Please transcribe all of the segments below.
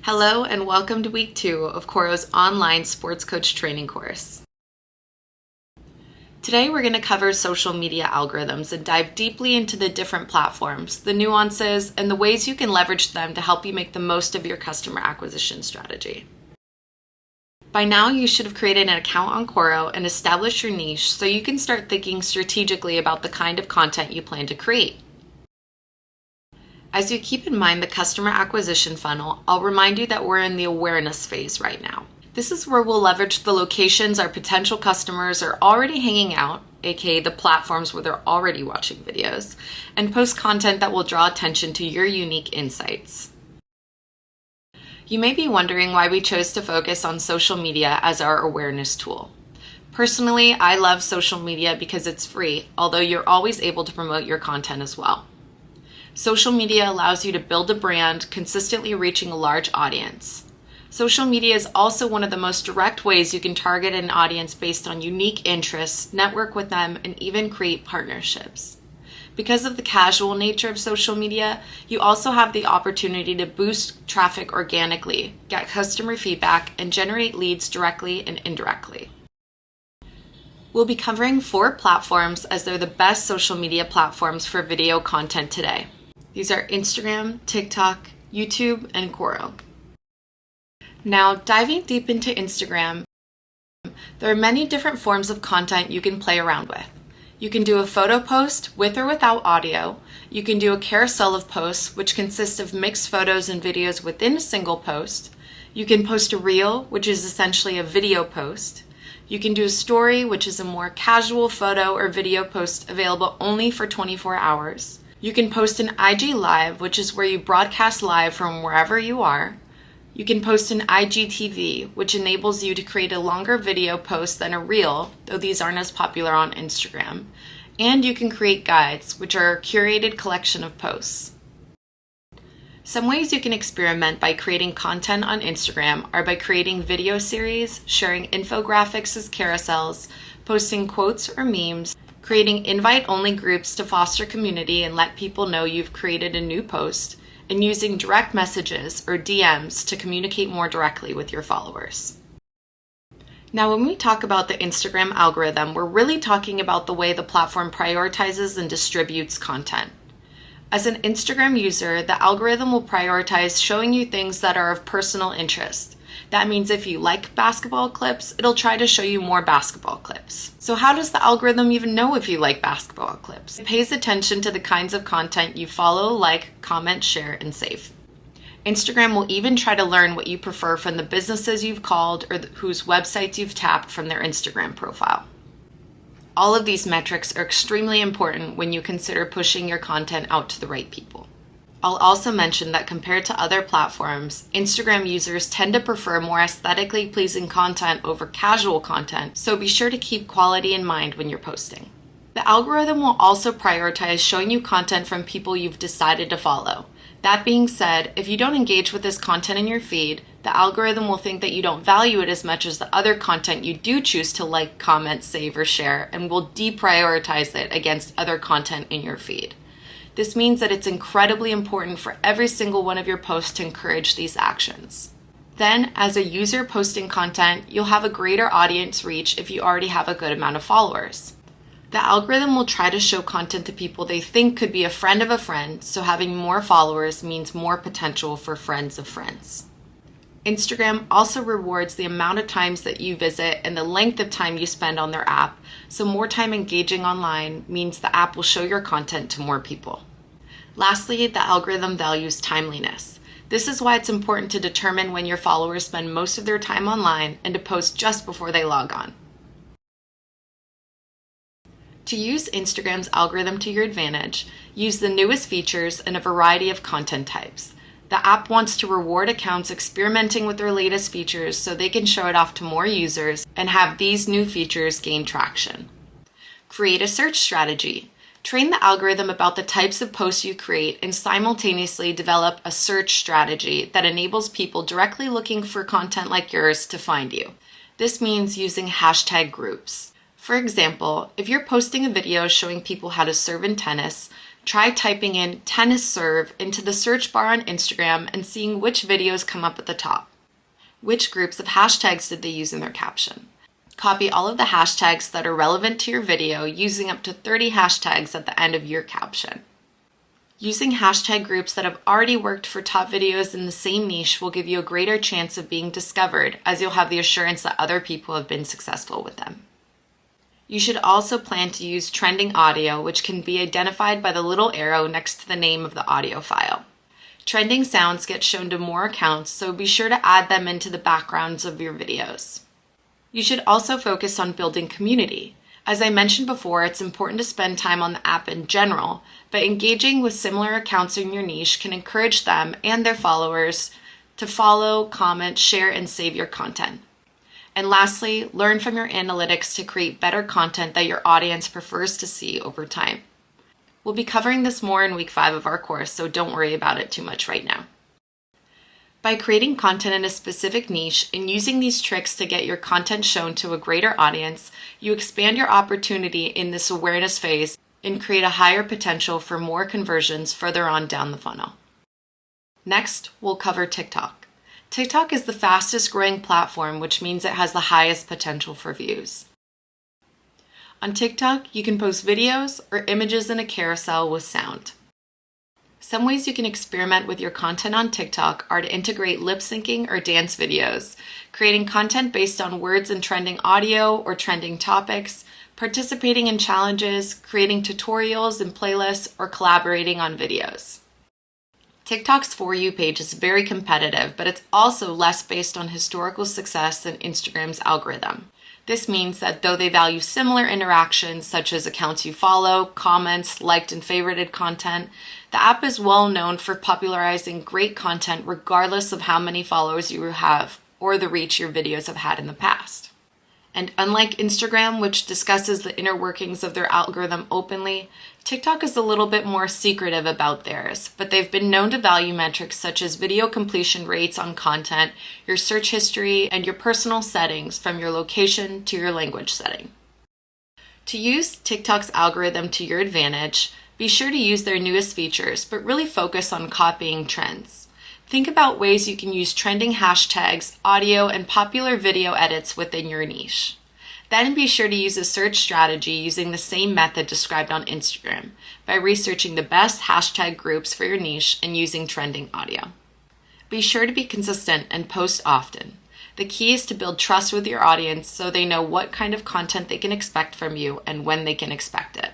Hello and welcome to week 2 of Couro's online sports coach training course. Today we're going to cover social media algorithms and dive deeply into the different platforms, the nuances, and the ways you can leverage them to help you make the most of your customer acquisition strategy. By now you should have created an account on Couro and established your niche so you can start thinking strategically about the kind of content you plan to create. As you keep in mind the customer acquisition funnel, I'll remind you that we're in the awareness phase right now. This is where we'll leverage the locations our potential customers are already hanging out, aka the platforms where they're already watching videos, and post content that will draw attention to your unique insights. You may be wondering why we chose to focus on social media as our awareness tool. Personally, I love social media because it's free, although you're always able to promote your content as well. Social media allows you to build a brand, consistently reaching a large audience. Social media is also one of the most direct ways you can target an audience based on unique interests, network with them, and even create partnerships. Because of the casual nature of social media, you also have the opportunity to boost traffic organically, get customer feedback, and generate leads directly and indirectly. We'll be covering 4 platforms as they're the best social media platforms for video content today. These are Instagram, TikTok, YouTube, and Couro. Now, diving deep into Instagram, there are many different forms of content you can play around with. You can do a photo post with or without audio. You can do a carousel of posts, which consists of mixed photos and videos within a single post. You can post a reel, which is essentially a video post. You can do a story, which is a more casual photo or video post available only for 24 hours. You can post an IG Live, which is where you broadcast live from wherever you are. You can post an IGTV, which enables you to create a longer video post than a reel, though these aren't as popular on Instagram. And you can create guides, which are a curated collection of posts. Some ways you can experiment by creating content on Instagram are by creating video series, sharing infographics as carousels, posting quotes or memes, creating invite-only groups to foster community and let people know you've created a new post, and using direct messages or DMs to communicate more directly with your followers. Now, when we talk about the Instagram algorithm, we're really talking about the way the platform prioritizes and distributes content. As an Instagram user, the algorithm will prioritize showing you things that are of personal interest. That means if you like basketball clips, it'll try to show you more basketball clips. So how does the algorithm even know if you like basketball clips? It pays attention to the kinds of content you follow, like, comment, share, and save. Instagram will even try to learn what you prefer from the businesses you've called or whose websites you've tapped from their Instagram profile. All of these metrics are extremely important when you consider pushing your content out to the right people. I'll also mention that compared to other platforms, Instagram users tend to prefer more aesthetically pleasing content over casual content, so be sure to keep quality in mind when you're posting. The algorithm will also prioritize showing you content from people you've decided to follow. That being said, if you don't engage with this content in your feed, the algorithm will think that you don't value it as much as the other content you do choose to like, comment, save, or share, and will deprioritize it against other content in your feed. This means that it's incredibly important for every single one of your posts to encourage these actions. Then, as a user posting content, you'll have a greater audience reach if you already have a good amount of followers. The algorithm will try to show content to people they think could be a friend of a friend, so having more followers means more potential for friends of friends. Instagram also rewards the amount of times that you visit and the length of time you spend on their app, so more time engaging online means the app will show your content to more people. Lastly, the algorithm values timeliness. This is why it's important to determine when your followers spend most of their time online and to post just before they log on. To use Instagram's algorithm to your advantage, use the newest features and a variety of content types. The app wants to reward accounts experimenting with their latest features so they can show it off to more users and have these new features gain traction. Create a search strategy. Train the algorithm about the types of posts you create and simultaneously develop a search strategy that enables people directly looking for content like yours to find you. This means using hashtag groups. For example, if you're posting a video showing people how to serve in tennis, Try typing in tennis serve into the search bar on Instagram and seeing which videos come up at the top. Which groups of hashtags did they use in their caption? Copy all of the hashtags that are relevant to your video using up to 30 hashtags at the end of your caption. Using hashtag groups that have already worked for top videos in the same niche will give you a greater chance of being discovered, as you'll have the assurance that other people have been successful with them. You should also plan to use trending audio, which can be identified by the little arrow next to the name of the audio file. Trending sounds get shown to more accounts, so be sure to add them into the backgrounds of your videos. You should also focus on building community. As I mentioned before, it's important to spend time on the app in general, but engaging with similar accounts in your niche can encourage them and their followers to follow, comment, share, and save your content. And lastly, learn from your analytics to create better content that your audience prefers to see over time. We'll be covering this more in week 5 of our course, so don't worry about it too much right now. By creating content in a specific niche and using these tricks to get your content shown to a greater audience, you expand your opportunity in this awareness phase and create a higher potential for more conversions further on down the funnel. Next, we'll cover TikTok. TikTok is the fastest growing platform, which means it has the highest potential for views. On TikTok, you can post videos or images in a carousel with sound. Some ways you can experiment with your content on TikTok are to integrate lip syncing or dance videos, creating content based on words and trending audio or trending topics, participating in challenges, creating tutorials and playlists, or collaborating on videos. TikTok's For You page is very competitive, but it's also less based on historical success than Instagram's algorithm. This means that though they value similar interactions such as accounts you follow, comments, liked and favorited content, the app is well known for popularizing great content regardless of how many followers you have or the reach your videos have had in the past. And unlike Instagram, which discusses the inner workings of their algorithm openly, TikTok is a little bit more secretive about theirs, but they've been known to value metrics such as video completion rates on content, your search history, and your personal settings from your location to your language setting. To use TikTok's algorithm to your advantage, be sure to use their newest features, but really focus on copying trends. Think about ways you can use trending hashtags, audio, and popular video edits within your niche. Then be sure to use a search strategy using the same method described on Instagram by researching the best hashtag groups for your niche and using trending audio. Be sure to be consistent and post often. The key is to build trust with your audience so they know what kind of content they can expect from you and when they can expect it.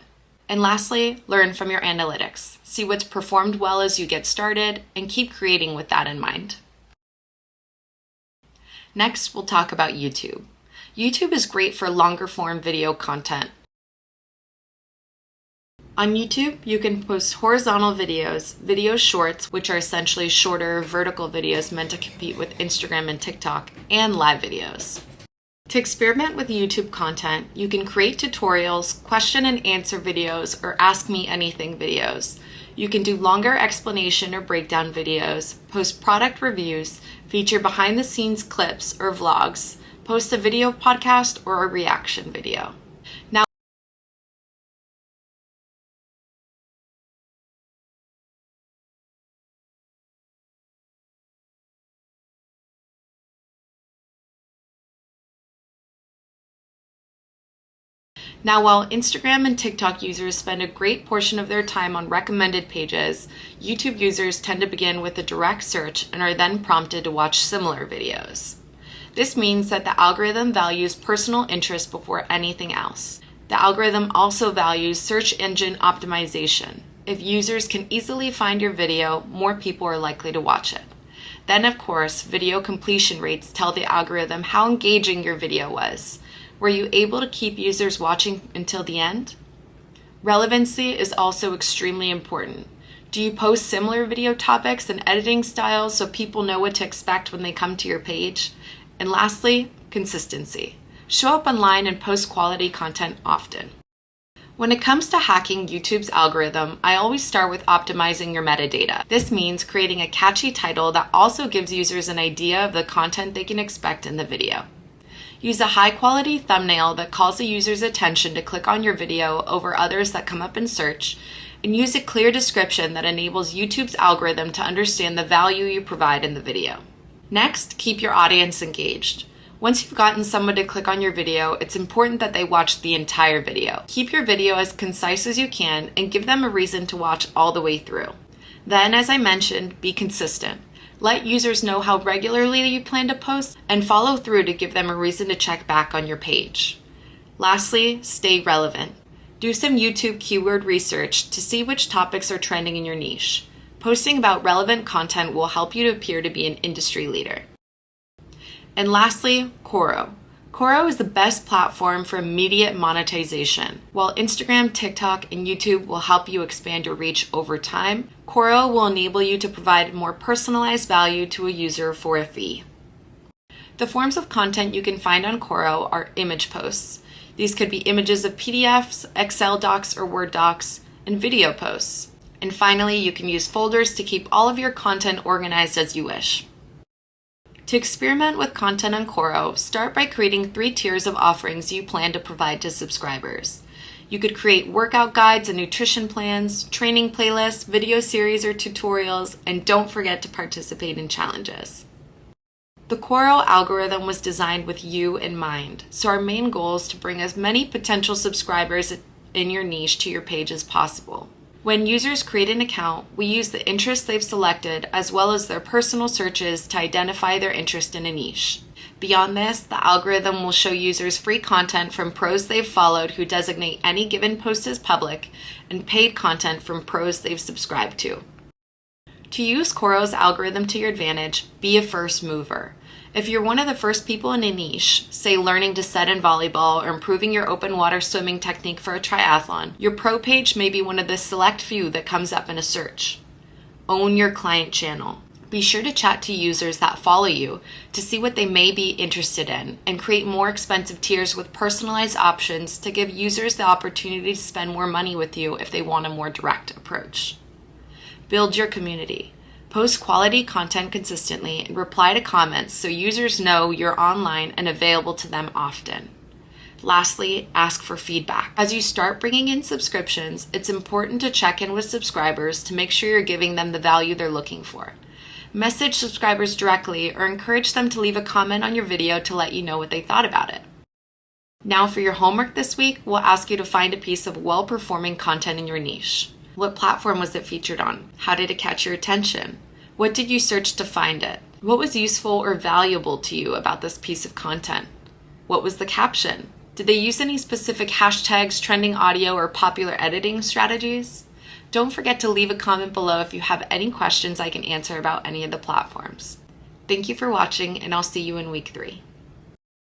And lastly, learn from your analytics. See what's performed well as you get started and keep creating with that in mind. Next, we'll talk about YouTube. YouTube is great for longer form video content. On YouTube, you can post horizontal videos, video shorts, which are essentially shorter vertical videos meant to compete with Instagram and TikTok, and live videos. To experiment with YouTube content, you can create tutorials, question and answer videos, or ask me anything videos. You can do longer explanation or breakdown videos, post product reviews, feature behind the scenes clips or vlogs, post a video podcast or a reaction video. Now, while Instagram and TikTok users spend a great portion of their time on recommended pages, YouTube users tend to begin with a direct search and are then prompted to watch similar videos. This means that the algorithm values personal interest before anything else. The algorithm also values search engine optimization. If users can easily find your video, more people are likely to watch it. Then, of course, video completion rates tell the algorithm how engaging your video was. Were you able to keep users watching until the end? Relevancy is also extremely important. Do you post similar video topics and editing styles so people know what to expect when they come to your page? And lastly, consistency. Show up online and post quality content often. When it comes to hacking YouTube's algorithm, I always start with optimizing your metadata. This means creating a catchy title that also gives users an idea of the content they can expect in the video. Use a high-quality thumbnail that calls the user's attention to click on your video over others that come up in search, and use a clear description that enables YouTube's algorithm to understand the value you provide in the video. Next, keep your audience engaged. Once you've gotten someone to click on your video, it's important that they watch the entire video. Keep your video as concise as you can and give them a reason to watch all the way through. Then, as I mentioned, be consistent. Let users know how regularly you plan to post and follow through to give them a reason to check back on your page. Lastly, stay relevant. Do some YouTube keyword research to see which topics are trending in your niche. Posting about relevant content will help you to appear to be an industry leader. And lastly, Couro. Couro is the best platform for immediate monetization. While Instagram, TikTok, and YouTube will help you expand your reach over time, Couro will enable you to provide more personalized value to a user for a fee. The forms of content you can find on Couro are image posts. These could be images of PDFs, Excel docs, or Word docs, and video posts. And finally, you can use folders to keep all of your content organized as you wish. To experiment with content on Couro, start by creating 3 tiers of offerings you plan to provide to subscribers. You could create workout guides and nutrition plans, training playlists, video series or tutorials, and don't forget to participate in challenges. The Couro algorithm was designed with you in mind, so our main goal is to bring as many potential subscribers in your niche to your page as possible. When users create an account, we use the interests they've selected as well as their personal searches to identify their interest in a niche. Beyond this, the algorithm will show users free content from pros they've followed who designate any given post as public, and paid content from pros they've subscribed to. To use Couro's algorithm to your advantage, be a first mover. If you're one of the first people in a niche, say learning to set in volleyball or improving your open water swimming technique for a triathlon, your pro page may be one of the select few that comes up in a search. Own your client channel. Be sure to chat to users that follow you to see what they may be interested in and create more expensive tiers with personalized options to give users the opportunity to spend more money with you if they want a more direct approach. Build your community. Post quality content consistently and reply to comments so users know you're online and available to them often. Lastly, ask for feedback. As you start bringing in subscriptions, it's important to check in with subscribers to make sure you're giving them the value they're looking for. Message subscribers directly or encourage them to leave a comment on your video to let you know what they thought about it. Now for your homework this week, we'll ask you to find a piece of well-performing content in your niche. What platform was it featured on? How did it catch your attention? What did you search to find it? What was useful or valuable to you about this piece of content? What was the caption? Did they use any specific hashtags, trending audio, or popular editing strategies? Don't forget to leave a comment below if you have any questions I can answer about any of the platforms. Thank you for watching, and I'll see you in week 3.